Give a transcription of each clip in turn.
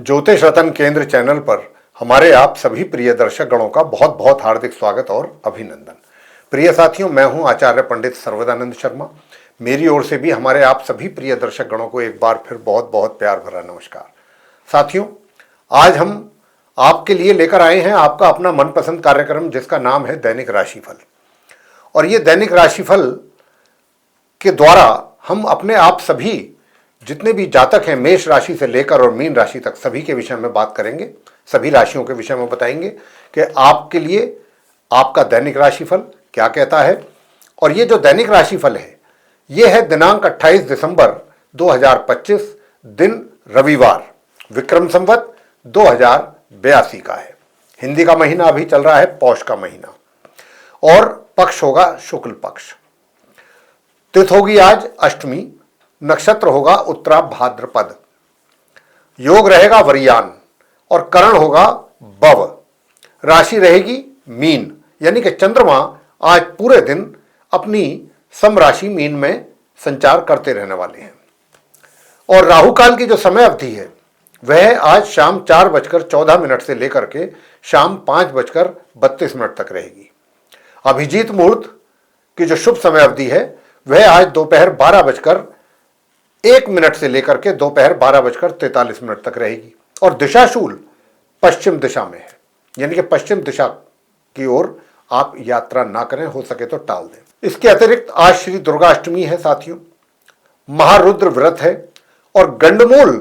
ज्योतिष रतन केंद्र चैनल पर हमारे आप सभी प्रिय दर्शक गणों का बहुत बहुत हार्दिक स्वागत और अभिनंदन। प्रिय साथियों, मैं हूं आचार्य पंडित सर्वदानंद शर्मा। मेरी ओर से भी हमारे आप सभी प्रिय दर्शक गणों को एक बार फिर बहुत बहुत प्यार भरा नमस्कार। साथियों, आज हम आपके लिए लेकर आए हैं आपका अपना मनपसंद कार्यक्रम, जिसका नाम है दैनिक राशिफल। और ये दैनिक राशिफल के द्वारा हम अपने आप सभी जितने भी जातक हैं, मेष राशि से लेकर और मीन राशि तक, सभी के विषय में बात करेंगे। सभी राशियों के विषय में बताएंगे कि आपके लिए आपका दैनिक राशिफल क्या कहता है। और ये जो दैनिक राशिफल है, ये है दिनांक 28 दिसंबर 2025, दिन रविवार, विक्रम संवत 2082 का है। हिंदी का महीना अभी चल रहा है, पौष का महीना, और पक्ष होगा शुक्ल पक्ष। तिथि होगी आज अष्टमी, नक्षत्र होगा उत्तरा भाद्रपद, योग रहेगा वरियान और करण होगा बव। राशि रहेगी मीन, यानी कि चंद्रमा आज पूरे दिन अपनी सम राशि मीन में संचार करते रहने वाले हैं। और राहु काल की जो समय अवधि है, वह आज शाम 4:14 से लेकर के शाम 5:32 तक रहेगी। अभिजीत मुहूर्त की जो शुभ समय अवधि है, वह आज दोपहर 12:01 से लेकर के दोपहर 12:43 तक रहेगी। और दिशाशूल पश्चिम दिशा में है, यानी कि पश्चिम दिशा की ओर आप यात्रा ना करें, हो सके तो टाल दें। इसके अतिरिक्त आज श्री दुर्गाष्टमी है साथियों, महारुद्र व्रत है, और गंडमूल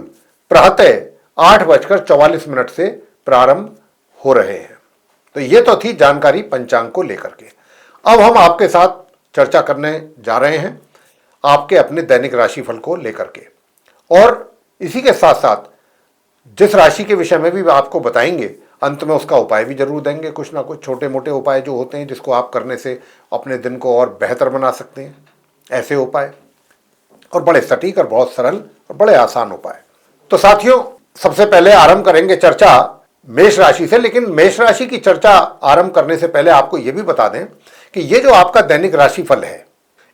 प्रातः 8:44 से प्रारंभ हो रहे हैं। तो ये तो थी जानकारी पंचांग को लेकर के। अब हम आपके साथ चर्चा करने जा रहे हैं आपके अपने दैनिक राशिफल को लेकर के, और इसी के साथ साथ जिस राशि के विषय में भी आपको बताएंगे, अंत में उसका उपाय भी जरूर देंगे। कुछ ना कुछ छोटे मोटे उपाय जो होते हैं, जिसको आप करने से अपने दिन को और बेहतर बना सकते हैं, ऐसे उपाय, और बड़े सटीक और बहुत सरल और बड़े आसान उपाय। तो साथियों, सबसे पहले आरंभ करेंगे चर्चा मेष राशि से। लेकिन मेष राशि की चर्चा आरंभ करने से पहले आपको यह भी बता दें कि ये जो आपका दैनिक राशिफल है,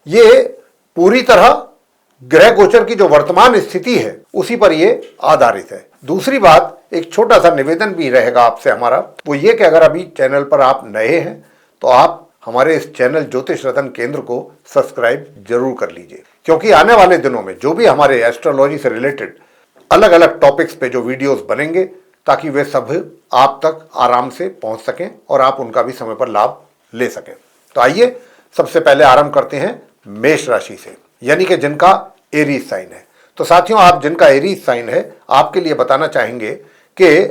ये पूरी तरह ग्रह गोचर की जो वर्तमान स्थिति है उसी पर ये आधारित है। दूसरी बात, एक छोटा सा निवेदन भी रहेगा आपसे हमारा, वो ये कि अगर अभी चैनल पर आप नए हैं तो आप हमारे इस चैनल ज्योतिष रतन केंद्र को सब्सक्राइब जरूर कर लीजिए, क्योंकि आने वाले दिनों में जो भी हमारे एस्ट्रोलॉजी से रिलेटेड अलग अलग टॉपिक्स पे जो वीडियोस बनेंगे, ताकि वे सब आप तक आराम से पहुंच सकें और आप उनका भी समय पर लाभ ले सकें। तो आइए सबसे पहले आरंभ करते हैं मेष राशि से, यानी कि जिनका एरीज साइन है। तो साथियों, आप जिनका एरीज साइन है, आपके लिए बताना चाहेंगे कि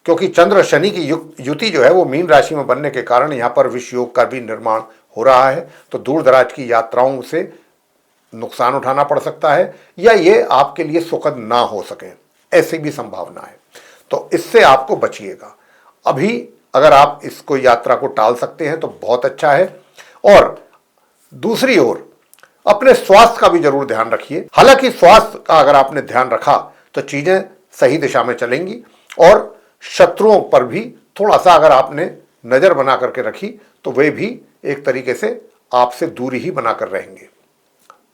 क्योंकि चंद्र शनि की युति जो है वो मीन राशि में बनने के कारण यहाँ पर विष योग का भी निर्माण हो रहा है। तो दूर दराज की यात्राओं से नुकसान उठाना पड़ सकता है, या ये आपके लिए सुखद ना हो सके, ऐसी भी संभावना है। तो इससे आपको बचिएगा। अभी अगर आप इसको यात्रा को टाल सकते हैं तो बहुत अच्छा है। और दूसरी ओर अपने स्वास्थ्य का भी जरूर ध्यान रखिए। हालांकि स्वास्थ्य का अगर आपने ध्यान रखा तो चीजें सही दिशा में चलेंगी, और शत्रुओं पर भी थोड़ा सा अगर आपने नजर बना करके रखी तो वे भी एक तरीके से आपसे दूरी ही बनाकर रहेंगे,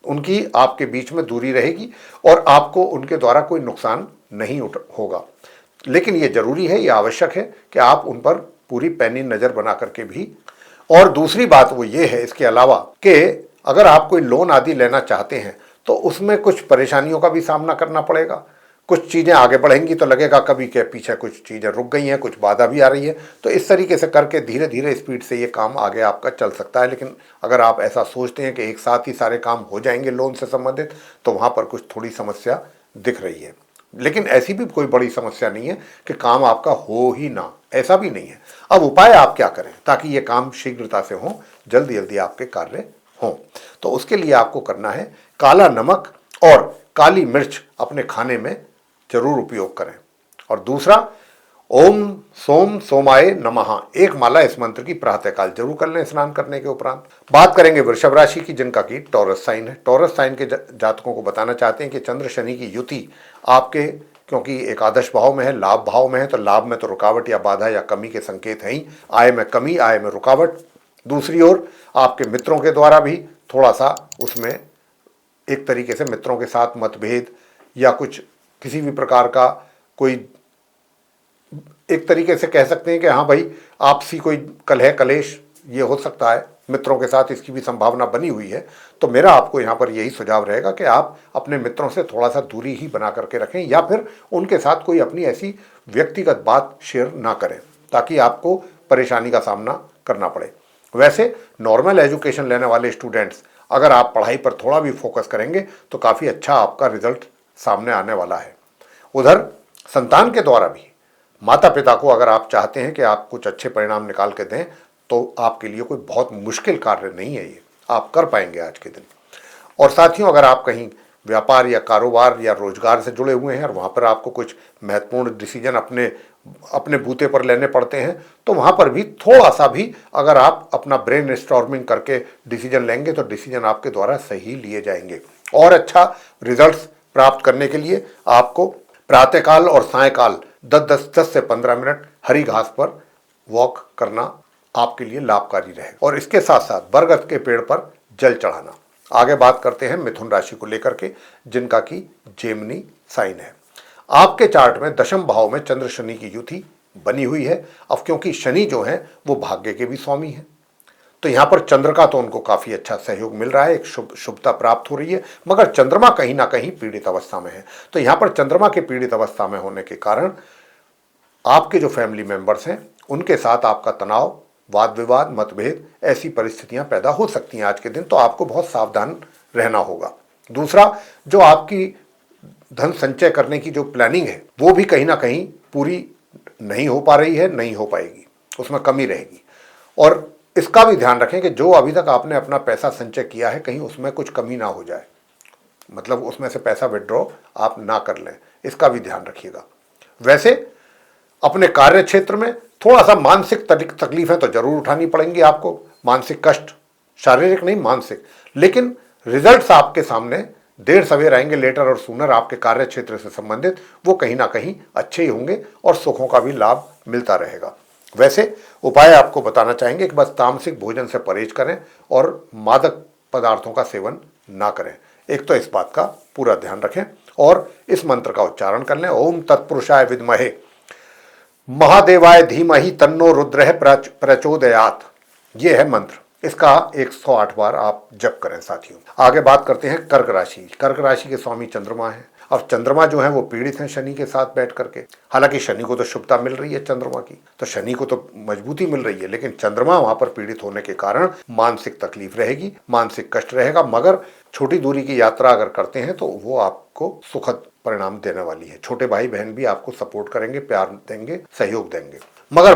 उनकी आपके बीच में दूरी रहेगी और आपको उनके द्वारा कोई नुकसान नहीं होगा। लेकिन ये जरूरी है, ये आवश्यक है कि आप उन पर पूरी पैनी नजर बना करके भी। और दूसरी बात वो ये है इसके अलावा कि अगर आप कोई लोन आदि लेना चाहते हैं तो उसमें कुछ परेशानियों का भी सामना करना पड़ेगा। कुछ चीज़ें आगे बढ़ेंगी तो लगेगा कभी के पीछे कुछ चीज़ें रुक गई हैं, कुछ बाधा भी आ रही है। तो इस तरीके से करके धीरे धीरे स्पीड से ये काम आगे आपका चल सकता है। लेकिन अगर आप ऐसा सोचते हैं कि एक साथ ही सारे काम हो जाएंगे लोन से संबंधित, तो वहाँ पर कुछ थोड़ी समस्या दिख रही है। लेकिन ऐसी भी कोई बड़ी समस्या नहीं है कि काम आपका हो ही ना, ऐसा भी नहीं है। अब उपाय आप क्या करें ताकि ये काम शीघ्रता से हो, जल्दी जल्दी आपके कार्य हों। तो उसके लिए आपको करना है, काला नमक और काली मिर्च अपने खाने में जरूर उपयोग करें। और दूसरा, ओम सोम सोमाय नमः, एक माला इस मंत्र की प्रातःकाल जरूर कर लें स्नान करने के उपरांत। बात करेंगे वृषभ राशि की, जिनका की टॉरस साइन है। टॉरस साइन के जातकों को बताना चाहते हैं कि चंद्र शनि की युति आपके, क्योंकि एकादश भाव में है, लाभ भाव में है, तो लाभ में तो रुकावट या बाधा या कमी के संकेत हैं ही। आय में कमी, आय में रुकावट। दूसरी ओर आपके मित्रों के द्वारा भी थोड़ा सा उसमें एक तरीके से मित्रों के साथ मतभेद या कुछ किसी भी प्रकार का कोई एक तरीके से कह सकते हैं कि हाँ भाई, आपसी कोई कलह कलेश ये हो सकता है, मित्रों के साथ इसकी भी संभावना बनी हुई है। तो मेरा आपको यहाँ पर यही सुझाव रहेगा कि आप अपने मित्रों से थोड़ा सा दूरी ही बना करके रखें, या फिर उनके साथ कोई अपनी ऐसी व्यक्तिगत बात शेयर ना करें ताकि आपको परेशानी का सामना करना पड़े। वैसे नॉर्मल एजुकेशन लेने वाले स्टूडेंट्स, अगर आप पढ़ाई पर थोड़ा भी फोकस करेंगे तो काफ़ी अच्छा आपका रिजल्ट सामने आने वाला है। उधर संतान के द्वारा भी माता पिता को अगर आप चाहते हैं कि आप कुछ अच्छे परिणाम निकाल के दें तो आपके लिए कोई बहुत मुश्किल कार्य नहीं है, ये आप कर पाएंगे आज के दिन। और साथियों, अगर आप कहीं व्यापार या कारोबार या रोजगार से जुड़े हुए हैं और वहाँ पर आपको कुछ महत्वपूर्ण डिसीजन अपने बूते पर लेने पड़ते हैं, तो वहाँ पर भी थोड़ा सा भी अगर आप अपना ब्रेन स्टॉर्मिंग करके डिसीजन लेंगे तो डिसीजन आपके द्वारा सही लिए जाएंगे। और अच्छा रिजल्ट्स प्राप्त करने के लिए आपको प्रातःकाल और सायकाल 10 से 15 मिनट हरी घास पर वॉक करना आपके लिए लाभकारी रहे। और इसके साथ साथ बरगद के पेड़ पर जल चढ़ाना। आगे बात करते हैं मिथुन राशि को लेकर के, जिनका की जेमिनी साइन है। आपके चार्ट में दशम भाव में चंद्र शनि की युति बनी हुई है। अब क्योंकि शनि जो है वो भाग्य के भी स्वामी है, तो यहाँ पर चंद्र का तो उनको काफी अच्छा सहयोग मिल रहा है, एक शुभता प्राप्त हो रही है। मगर चंद्रमा कहीं ना कहीं पीड़ित अवस्था में है, तो यहाँ पर चंद्रमा के पीड़ित अवस्था में होने के कारण आपके जो फैमिली मेंबर्स हैं उनके साथ आपका तनाव, वाद विवाद, मतभेद, ऐसी परिस्थितियां पैदा हो सकती हैं आज के दिन, तो आपको बहुत सावधान रहना होगा। दूसरा, जो आपकी धन संचय करने की जो प्लानिंग है वो भी कहीं ना कहीं पूरी नहीं हो पा रही है, नहीं हो पाएगी, उसमें कमी रहेगी। और इसका भी ध्यान रखें कि जो अभी तक आपने अपना पैसा संचय किया है कहीं उसमें कुछ कमी ना हो जाए, मतलब उसमें से पैसा विड्रॉ आप ना कर लें, इसका भी ध्यान रखिएगा। वैसे अपने कार्य क्षेत्र में थोड़ा सा मानसिक तकलीफें तो जरूर उठानी पड़ेंगी आपको, मानसिक कष्ट, शारीरिक नहीं मानसिक, लेकिन रिजल्ट्स आपके सामने देर सवेर आएंगे, लेटर और सूनर, आपके कार्य क्षेत्र से संबंधित वो कहीं ना कहीं अच्छे ही होंगे और सुखों का भी लाभ मिलता रहेगा। वैसे उपाय आपको बताना चाहेंगे कि बस तामसिक भोजन से परहेज करें और मादक पदार्थों का सेवन ना करें। एक तो इस बात का पूरा ध्यान रखें और इस मंत्र का उच्चारण कर लें, ओम तत्पुरुषाय विद्महे महादेवाय धीमहि तन्नो रुद्रः प्रचोदयात्। ये है मंत्र, इसका 108 बार आप जप करें साथियों। आगे बात करते हैं कर्क राशि। कर्क राशि के स्वामी चंद्रमा है। अब चंद्रमा जो है वो पीड़ित हैं शनि के साथ बैठ करके। हालांकि शनि को तो शुभता मिल रही है चंद्रमा की, तो शनि को तो मजबूती मिल रही है, लेकिन चंद्रमा वहां पर पीड़ित होने के कारण मानसिक तकलीफ रहेगी, मानसिक कष्ट रहेगा। मगर छोटी दूरी की यात्रा अगर करते हैं तो वो आपको सुखद परिणाम देने वाली है। छोटे भाई बहन भी आपको सपोर्ट करेंगे, प्यार देंगे, सहयोग देंगे। मगर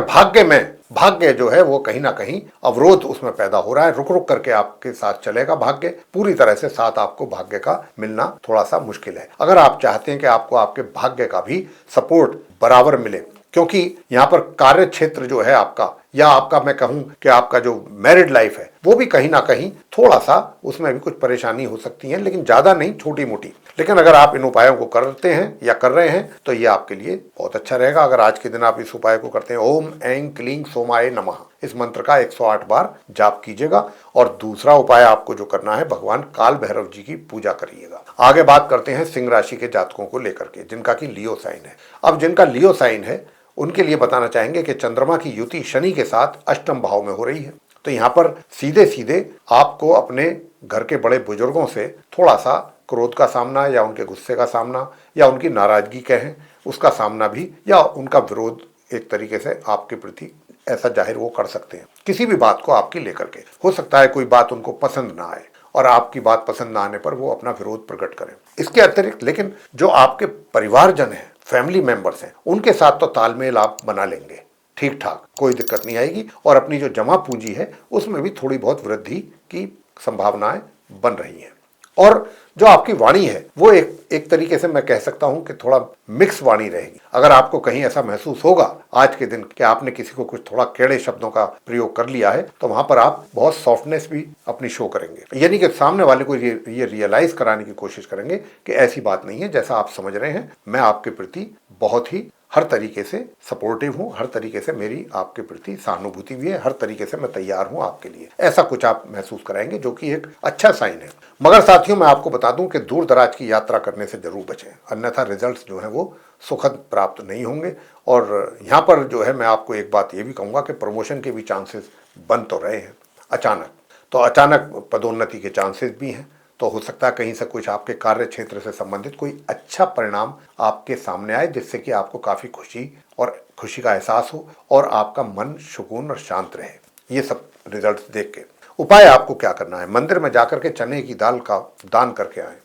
भाग्य जो है वो कहीं ना कहीं अवरोध उसमें पैदा हो रहा है, रुक रुक करके आपके साथ चलेगा भाग्य, पूरी तरह से साथ आपको भाग्य का मिलना थोड़ा सा मुश्किल है। अगर आप चाहते हैं कि आपको आपके भाग्य का भी सपोर्ट बराबर मिले, क्योंकि यहाँ पर कार्य क्षेत्र जो है आपका, या आपका मैं कहूं कि आपका जो मैरिड लाइफ है वो भी कहीं ना कहीं थोड़ा सा उसमें भी कुछ परेशानी हो सकती है, लेकिन ज्यादा नहीं, छोटी मोटी। लेकिन अगर आप इन उपायों को करते हैं या कर रहे हैं तो ये आपके लिए बहुत अच्छा रहेगा। अगर आज के दिन आप इस उपाय को करते हैं, ओम ऐं क्लीं सोमाय नमः, इस मंत्र का 108 बार जाप कीजिएगा। और दूसरा उपाय आपको जो करना है, भगवान काल भैरव जी की पूजा करिएगा। आगे बात करते हैं सिंह राशि के जातकों को लेकर के, जिनका की लियो साइन है। अब जिनका लियो साइन है उनके लिए बताना चाहेंगे कि चंद्रमा की युति शनि के साथ अष्टम भाव में हो रही है, तो यहाँ पर सीधे सीधे आपको अपने घर के बड़े बुजुर्गों से थोड़ा सा क्रोध का सामना, या उनके गुस्से का सामना, या उनकी नाराजगी कहें उसका सामना भी, या उनका विरोध एक तरीके से आपके प्रति ऐसा जाहिर वो कर सकते हैं। किसी भी बात को आपकी लेकर के, हो सकता है कोई बात उनको पसंद ना आए और आपकी बात पसंद ना आने पर वो अपना विरोध प्रकट करें। इसके अतिरिक्त लेकिन जो आपके परिवारजन हैं, फैमिली मेंबर्स हैं, उनके साथ तो तालमेल आप बना लेंगे, ठीक ठाक, कोई दिक्कत नहीं आएगी। और अपनी जो जमा पूंजी है उसमें भी थोड़ी बहुत वृद्धि की संभावनाएं बन रही हैं। और जो आपकी वाणी है वो एक तरीके से मैं कह सकता हूं कि थोड़ा मिक्स वाणी रहेगी। अगर आपको कहीं ऐसा महसूस होगा आज के दिन कि आपने किसी को कुछ थोड़ा केड़े शब्दों का प्रयोग कर लिया है, तो वहां पर आप बहुत सॉफ्टनेस भी अपनी शो करेंगे, यानी कि सामने वाले को ये रियलाइज कराने की कोशिश करेंगे कि ऐसी बात नहीं है जैसा आप समझ रहे हैं, मैं आपके प्रति बहुत ही हर तरीके से सपोर्टिव हूं, हर तरीके से मेरी आपके प्रति सहानुभूति भी है, हर तरीके से मैं तैयार हूं आपके लिए। ऐसा कुछ आप महसूस कराएंगे, जो कि एक अच्छा साइन है। मगर साथियों, मैं आपको बता दूं कि दूर दराज की यात्रा करने से जरूर बचें, अन्यथा रिजल्ट्स जो है वो सुखद प्राप्त नहीं होंगे। और यहाँ पर जो है मैं आपको एक बात ये भी कहूँगा कि प्रमोशन के भी चांसेस बन तो रहे हैं अचानक, तो अचानक पदोन्नति के चांसेस भी हैं। तो हो सकता है कहीं से कुछ आपके कार्य क्षेत्र से संबंधित कोई अच्छा परिणाम आपके सामने आए, जिससे कि आपको काफ़ी खुशी का एहसास हो और आपका मन सुकून और शांत रहे। ये सब रिजल्ट्स देख के उपाय आपको क्या करना है, मंदिर में जाकर के चने की दाल का दान करके आए,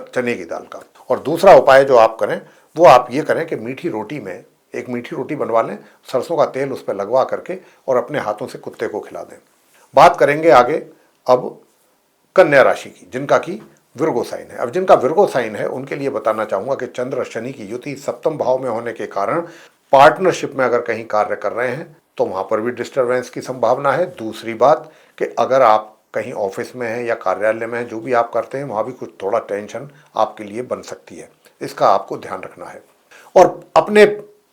चने की दाल का। और दूसरा उपाय जो आप करें वो आप ये करें कि मीठी रोटी में एक मीठी रोटी बनवा लें, सरसों का तेल उस पर लगवा करके और अपने हाथों से कुत्ते को खिला दें। बात करेंगे आगे अब कन्या राशि की, जिनका की विर्गो साइन है। अब जिनका विर्गो साइन है उनके लिए बताना चाहूंगा कि चंद्र और शनि की युति सप्तम भाव में होने के कारण पार्टनरशिप में अगर कहीं कार्य कर रहे हैं तो वहां पर भी डिस्टरबेंस की संभावना है। दूसरी बात कि अगर आप कहीं ऑफिस में हैं या कार्यालय में हैं, जो भी आप करते हैं वहां भी कुछ थोड़ा टेंशन आपके लिए बन सकती है, इसका आपको ध्यान रखना है। और अपने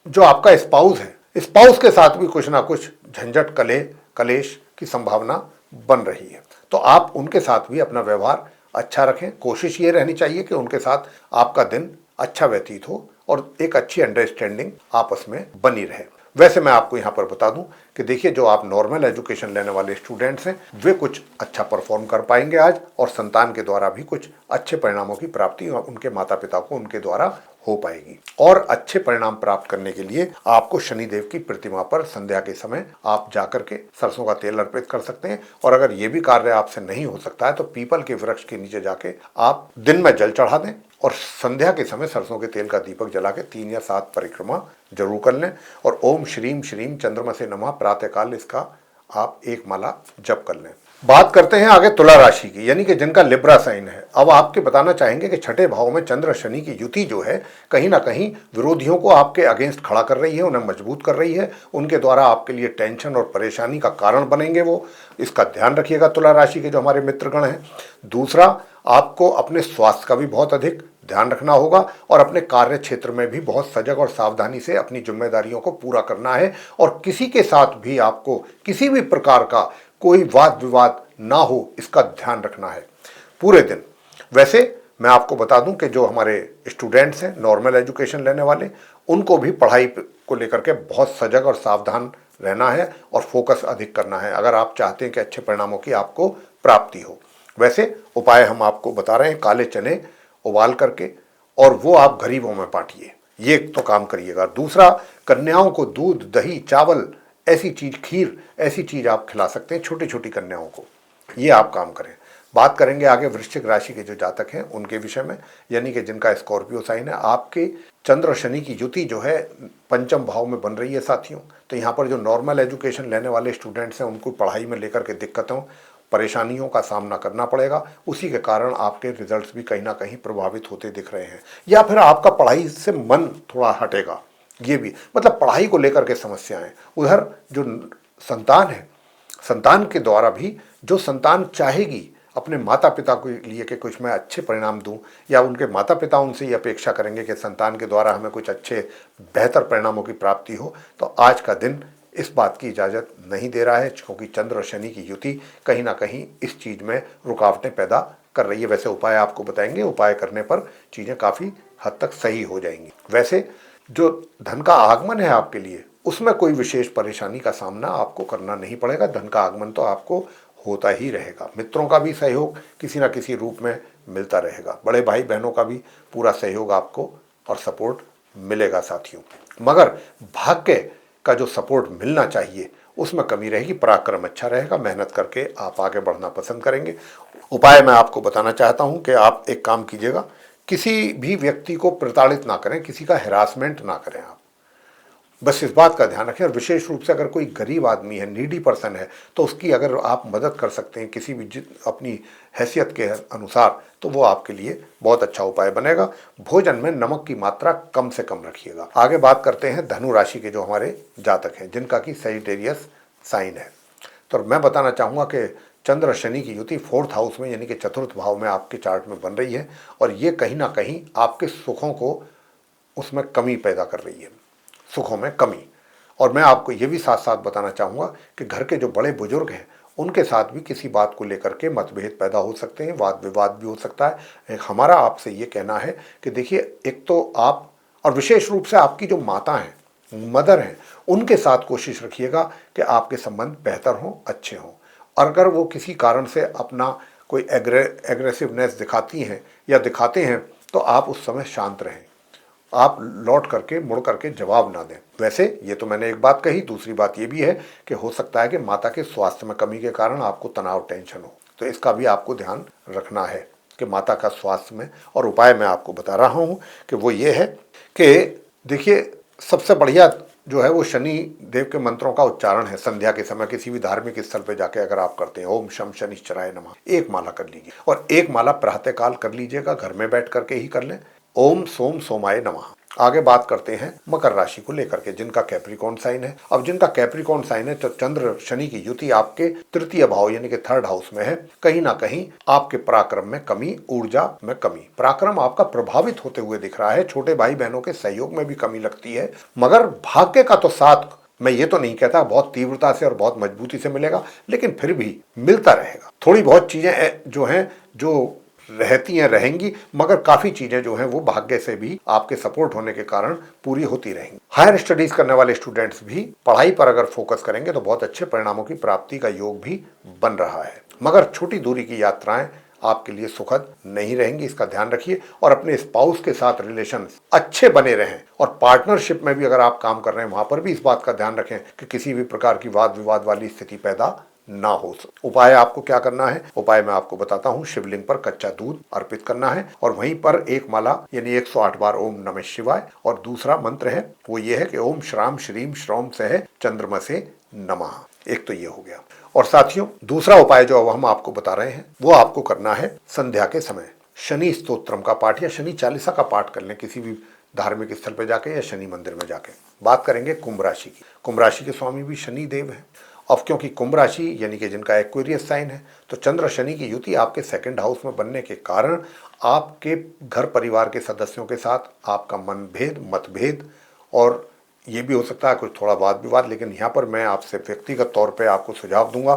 जो आपका स्पाउस है, स्पाउस के साथ भी कुछ ना कुछ झंझट कलेश की संभावना बन रही है, तो आप उनके साथ भी अपना व्यवहार अच्छा रखें। कोशिश ये रहनी चाहिए कि उनके साथ आपका दिन अच्छा व्यतीत हो और एक अच्छी अंडरस्टैंडिंग आपस में बनी रहे। वैसे मैं आपको यहाँ पर बता दूं कि देखिए, जो आप नॉर्मल एजुकेशन लेने वाले स्टूडेंट्स हैं वे कुछ अच्छा परफॉर्म कर पाएंगे आज, और संतान के द्वारा भी कुछ अच्छे परिणामों की प्राप्ति उनके माता पिता को उनके द्वारा हो पाएगी। और अच्छे परिणाम प्राप्त करने के लिए आपको शनिदेव की प्रतिमा पर संध्या के समय आप जाकर के सरसों का तेल अर्पित कर सकते हैं। और अगर ये भी कार्य आपसे नहीं हो सकता है तो पीपल के वृक्ष के नीचे जाके आप दिन में जल चढ़ा दें और संध्या के समय सरसों के तेल का दीपक जला के 3 या 7 परिक्रमा जरूर कर लें। और ओम श्रीम श्रीम चंद्रमसे नमः प्रातःकाल इसका आप एक माला जप कर लें। बात करते हैं आगे तुला राशि की, यानी कि जिनका लिब्रा साइन है। अब आपके बताना चाहेंगे कि छठे भाव में चंद्र शनि की युति जो है कहीं ना कहीं विरोधियों को आपके अगेंस्ट खड़ा कर रही है, उन्हें मजबूत कर रही है, उनके द्वारा आपके लिए टेंशन और परेशानी का कारण बनेंगे वो। इसका ध्यान रखिएगा तुला राशि के जो हमारे मित्रगण हैं। दूसरा, आपको अपने स्वास्थ्य का भी बहुत अधिक ध्यान रखना होगा और अपने कार्य क्षेत्र में भी बहुत सजग और सावधानी से अपनी जिम्मेदारियों को पूरा करना है। और किसी के साथ भी आपको किसी भी प्रकार का कोई वाद विवाद ना हो, इसका ध्यान रखना है पूरे दिन। वैसे मैं आपको बता दूं कि जो हमारे स्टूडेंट्स हैं नॉर्मल एजुकेशन लेने वाले, उनको भी पढ़ाई को लेकर के बहुत सजग और सावधान रहना है और फोकस अधिक करना है, अगर आप चाहते हैं कि अच्छे परिणामों की आपको प्राप्ति हो। वैसे उपाय हम आपको बता रहे हैं, काले चने उबाल करके और वो आप गरीबों में बांटिए, ये तो काम करिएगा। दूसरा, कन्याओं को दूध दही चावल ऐसी चीज, खीर ऐसी चीज आप खिला सकते हैं छोटी छोटी कन्याओं को, ये आप काम करें। बात करेंगे आगे वृश्चिक राशि के जो जातक हैं उनके विषय में, यानी कि जिनका स्कॉर्पियो साइन है। आपके चंद्र शनि की युति जो है पंचम भाव में बन रही है साथियों। तो यहाँ पर जो नॉर्मल एजुकेशन लेने वाले स्टूडेंट्स हैं उनको पढ़ाई में लेकर के दिक्कतों परेशानियों का सामना करना पड़ेगा, उसी के कारण आपके रिजल्ट्स भी कहीं ना कहीं प्रभावित होते दिख रहे हैं, या फिर आपका पढ़ाई से मन थोड़ा हटेगा। ये भी मतलब पढ़ाई को लेकर के समस्याएं। उधर जो संतान है, संतान के द्वारा भी जो संतान चाहेगी अपने माता पिता के लिए कि कुछ मैं अच्छे परिणाम दूं, या उनके माता पिता उनसे ये अपेक्षा करेंगे कि संतान के द्वारा हमें कुछ अच्छे बेहतर परिणामों की प्राप्ति हो, तो आज का दिन इस बात की इजाज़त नहीं दे रहा है, क्योंकि चंद्र और शनि की युति कहीं ना कहीं इस चीज़ में रुकावटें पैदा कर रही है। वैसे उपाय आपको बताएंगे, उपाय करने पर चीज़ें काफ़ी हद तक सही हो जाएंगी। वैसे जो धन का आगमन है आपके लिए, उसमें कोई विशेष परेशानी का सामना आपको करना नहीं पड़ेगा। धन का आगमन तो आपको होता ही रहेगा। मित्रों का भी सहयोग किसी न किसी रूप में मिलता रहेगा। बड़े भाई बहनों का भी पूरा सहयोग आपको और सपोर्ट मिलेगा साथियों। मगर भाग्य का जो सपोर्ट मिलना चाहिए उसमें कमी रहेगी। पराक्रम अच्छा रहेगा, मेहनत करके आप आगे बढ़ना पसंद करेंगे। उपाय मैं आपको बताना चाहता हूं कि आप एक काम कीजिएगा, किसी भी व्यक्ति को प्रताड़ित ना करें, किसी का हैरासमेंट ना करें आप, बस इस बात का ध्यान रखें। और विशेष रूप से अगर कोई गरीब आदमी है, नीडी पर्सन है, तो उसकी अगर आप मदद कर सकते हैं किसी भी अपनी हैसियत के अनुसार, तो वो आपके लिए बहुत अच्छा उपाय बनेगा। भोजन में नमक की मात्रा कम से कम रखिएगा। आगे बात करते हैं धनु राशि के जो हमारे जातक हैं, जिनका कि सजिटेरियस साइन है। तो मैं बताना चाहूँगा कि चंद्र शनि की युति 4th हाउस में यानी कि चतुर्थ भाव में आपके चार्ट में बन रही है, और ये कहीं ना कहीं आपके सुखों को उसमें कमी पैदा कर रही है, सुखों में कमी। और मैं आपको ये भी साथ साथ बताना चाहूँगा कि घर के जो बड़े बुजुर्ग हैं उनके साथ भी किसी बात को लेकर के मतभेद पैदा हो सकते हैं, वाद विवाद भी हो सकता है। एक हमारा आपसे ये कहना है कि देखिए, एक तो आप और विशेष रूप से आपकी जो माता हैं, मदर हैं, उनके साथ कोशिश रखिएगा कि आपके संबंध बेहतर हों, अच्छे हों। और अगर वो किसी कारण से अपना कोई एग्रेसिवनेस दिखाती हैं या दिखाते हैं तो आप उस समय शांत रहें, आप लौट करके मुड़ करके जवाब ना दें। वैसे ये तो मैंने एक बात कही, दूसरी बात ये भी है कि हो सकता है कि माता के स्वास्थ्य में कमी के कारण आपको तनाव, टेंशन हो, तो इसका भी आपको ध्यान रखना है कि माता का स्वास्थ्य में। और उपाय मैं आपको बता रहा हूँ कि वो ये है कि देखिए, सबसे बढ़िया जो है वो शनि देव के मंत्रों का उच्चारण है। संध्या के समय किसी भी धार्मिक स्थल पे जाके अगर आप करते हैं, ओम शम शनिश्चराय नमः, एक माला कर लीजिए और एक माला प्रातःकाल कर लीजिएगा, घर में बैठ करके ही कर लें, ओम सोम सोमाय नमः। आगे बात करते हैं मकर राशि को लेकर के, जिनका कैप्रिकॉर्न साइन है। अब जिनका कैप्रिकॉर्न साइन है तो चंद्र शनि की युति आपके तृतीय भाव यानी कि थर्ड हाउस में है। कहीं ना कहीं आपके पराक्रम में कमी, ऊर्जा में कमी, पराक्रम आपका प्रभावित होते हुए दिख रहा है। छोटे भाई बहनों के सहयोग में भी कमी लगती है, मगर भाग्य का तो साथ मैं ये तो नहीं कहता बहुत तीव्रता से और बहुत मजबूती से मिलेगा, लेकिन फिर भी मिलता रहेगा। थोड़ी बहुत चीजें जो हैं जो रहती हैं रहेंगी, मगर काफी चीजें जो हैं वो भाग्य से भी आपके सपोर्ट होने के कारण पूरी होती रहेंगी। हायर स्टडीज करने वाले स्टूडेंट्स भी पढ़ाई पर अगर फोकस करेंगे तो बहुत अच्छे परिणामों की प्राप्ति का योग भी बन रहा है, मगर छोटी दूरी की यात्राएं आपके लिए सुखद नहीं रहेंगी, इसका ध्यान रखिए। और अपने स्पाउस के साथ रिलेशन अच्छे बने रहें, और पार्टनरशिप में भी अगर आप काम कर रहे हैं वहां पर भी इस बात का ध्यान रखें कि किसी भी प्रकार की वाद विवाद वाली स्थिति पैदा ना हो। उपाय आपको क्या करना है, उपाय मैं आपको बताता हूं। शिवलिंग पर कच्चा दूध अर्पित करना है और वहीं पर एक माला यानी 108 बार ओम नमः शिवाय, और दूसरा मंत्र है वो ये है कि ओम श्राम श्रीम श्रौम सह चंद्रमसे नमः। एक तो ये हो गया। और साथियों, दूसरा उपाय जो हम आपको बता रहे हैं वो आपको करना है संध्या के समय शनि स्तोत्रम का पाठ या शनि चालीसा का पाठ कर लें, किसी भी धार्मिक स्थल पर जाके या शनि मंदिर में जाके। बात करेंगे कुंभ राशि की। कुंभ राशि के स्वामी भी शनि देव हैं। अब क्योंकि कुंभ राशि यानी कि जिनका एक्वेरियस साइन है, तो चंद्र शनि की युति आपके सेकंड हाउस में बनने के कारण आपके घर परिवार के सदस्यों के साथ आपका मतभेद और ये भी हो सकता है कुछ थोड़ा वाद विवाद। लेकिन यहाँ पर मैं आपसे व्यक्तिगत तौर पे आपको सुझाव दूंगा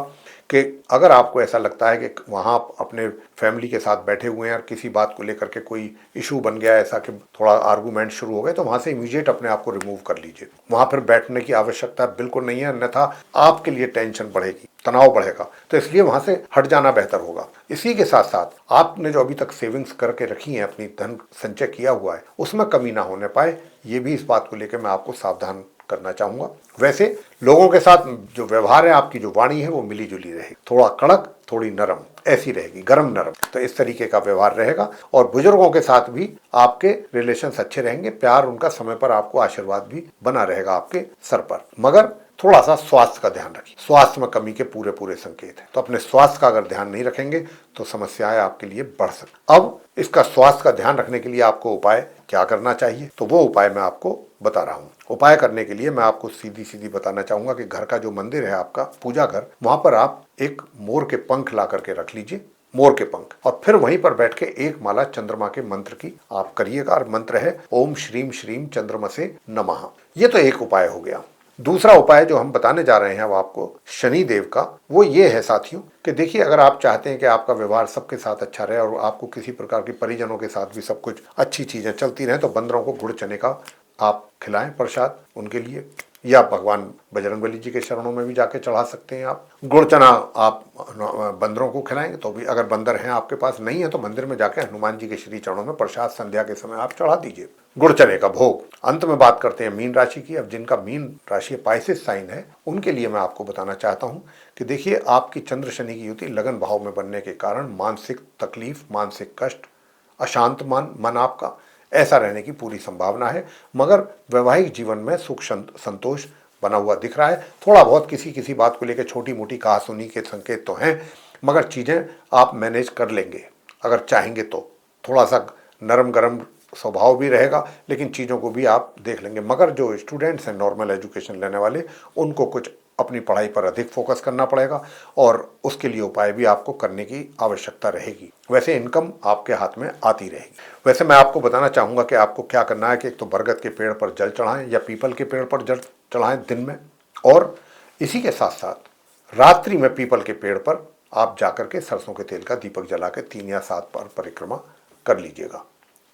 कि अगर आपको ऐसा लगता है कि वहाँ आप अपने फैमिली के साथ बैठे हुए हैं और किसी बात को लेकर के कोई इशू बन गया ऐसा कि थोड़ा आर्गूमेंट शुरू हो गए, तो वहाँ से इमीडिएट अपने आप को रिमूव कर लीजिए। वहाँ फिर बैठने की आवश्यकता बिल्कुल नहीं है, अन्यथा आपके लिए टेंशन बढ़ेगी, तनाव बढ़ेगा। तो इसलिए वहाँ से हट जाना बेहतर होगा। इसी के साथ साथ आपने जो अभी तक सेविंग्स करके रखी है, अपनी धन संचय किया हुआ है, उसमें कमी ना होने पाए, ये भी इस बात को लेकर मैं आपको सावधान करना चाहूंगा। वैसे लोगों के साथ जो व्यवहार है, आपकी जो वाणी है वो मिली जुली रहेगी, थोड़ा कड़क थोड़ी नरम ऐसी रहेगी, गरम नरम, तो इस तरीके का व्यवहार रहेगा। और बुजुर्गों के साथ भी आपके रिलेशंस अच्छे रहेंगे, प्यार उनका समय पर आपको आशीर्वाद भी बना रहेगा आपके सर पर। मगर थोड़ा सा स्वास्थ्य का ध्यान रखिए, स्वास्थ्य में कमी के पूरे पूरे संकेत हैं, तो अपने स्वास्थ्य का अगर ध्यान नहीं रखेंगे तो समस्याएं आपके लिए बढ़ सकती। अब इसका स्वास्थ्य का ध्यान रखने के लिए आपको उपाय क्या करना चाहिए, तो वो उपाय मैं आपको बता रहा हूँ। उपाय करने के लिए मैं आपको सीधी सीधी बताना चाहूंगा कि घर का जो मंदिर है आपका पूजा घर, वहां पर आप एक मोर के पंख ला करके रख लीजिए, मोर के पंख, और फिर वहीं पर बैठ के एक माला चंद्रमा के मंत्र की आप करिएगा। और मंत्र है ओम श्रीम श्रीम चंद्रमसे नमः। ये तो एक उपाय हो गया। दूसरा उपाय जो हम बताने जा रहे हैं वो आपको शनि देव का, वो ये है साथियों कि देखिए, अगर आप चाहते हैं कि आपका व्यवहार सबके साथ अच्छा रहे और आपको किसी प्रकार की परिजनों के साथ भी सब कुछ अच्छी चीजें चलती रहें, तो बंदरों को गुड़ चने का आप खिलाएं प्रसाद उनके लिए, या भगवान बजरंगबली जी के शरणों में भी जाके चढ़ा सकते हैं आप। गुड़ चना आप बंदरों को खिलाएंगे तो भी, अगर बंदर हैं आपके पास, नहीं है तो मंदिर में जाके हनुमान जी के श्री चरणों में प्रसाद संध्या के समय आप चढ़ा दीजिए, गुड़ चने का भोग। अंत में बात करते हैं मीन राशि की। अब जिनका मीन राशि पाइसेस साइन है, उनके लिए मैं आपको बताना चाहता हूं कि देखिए, आपकी चंद्र शनि की युति लगन भाव में बनने के कारण मानसिक तकलीफ, मानसिक कष्ट, अशांत मन आपका ऐसा रहने की पूरी संभावना है। मगर वैवाहिक जीवन में सुख संतोष बना हुआ दिख रहा है। थोड़ा बहुत किसी किसी बात को लेकर छोटी मोटी कहासुनी के संकेत तो हैं, मगर चीजें आप मैनेज कर लेंगे अगर चाहेंगे तो। थोड़ा सा नरम गरम स्वभाव भी रहेगा, लेकिन चीज़ों को भी आप देख लेंगे। मगर जो स्टूडेंट्स हैं नॉर्मल एजुकेशन लेने वाले, उनको कुछ अपनी पढ़ाई पर अधिक फोकस करना पड़ेगा और उसके लिए उपाय भी आपको करने की आवश्यकता रहेगी। वैसे इनकम आपके हाथ में आती रहेगी। वैसे मैं आपको बताना चाहूँगा कि आपको क्या करना है कि एक तो बरगद के पेड़ पर जल चढ़ाएं या पीपल के पेड़ पर जल चढ़ाएं दिन में, और इसी के साथ साथ रात्रि में पीपल के पेड़ पर आप जाकर के सरसों के तेल का दीपक जला के 3 या 7 बार परिक्रमा कर लीजिएगा।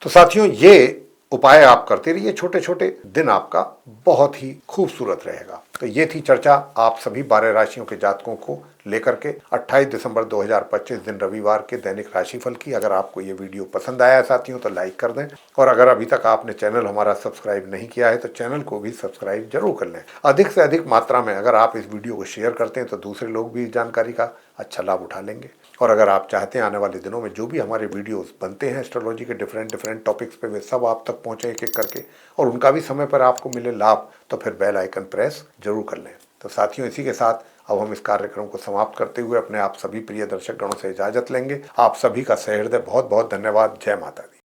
तो साथियों, ये उपाय आप करते रहिए, छोटे छोटे, दिन आपका बहुत ही खूबसूरत रहेगा। तो ये थी चर्चा आप सभी 12 राशियों के जातकों को लेकर के 28 दिसंबर 2025 दिन रविवार के दैनिक राशिफल की। अगर आपको ये वीडियो पसंद आया साथियों तो लाइक कर दें, और अगर अभी तक आपने चैनल हमारा सब्सक्राइब नहीं किया है तो चैनल को भी सब्सक्राइब जरूर कर लें। अधिक से अधिक मात्रा में अगर आप इस वीडियो को शेयर करते हैं तो दूसरे लोग भी इस जानकारी का अच्छा लाभ उठा लेंगे। और अगर आप चाहते हैं आने वाले दिनों में जो भी हमारे वीडियोस बनते हैं एस्ट्रोलॉजी के डिफरेंट टॉपिक्स पे, वे सब आप तक पहुंचे एक एक करके, और उनका भी समय पर आपको मिले लाभ, तो फिर बेल आइकन प्रेस जरूर कर लें। तो साथियों, इसी के साथ अब हम इस कार्यक्रम को समाप्त करते हुए अपने आप सभी प्रिय दर्शक गणों से इजाजत लेंगे। आप सभी का सहृदय बहुत बहुत धन्यवाद। जय माता दी।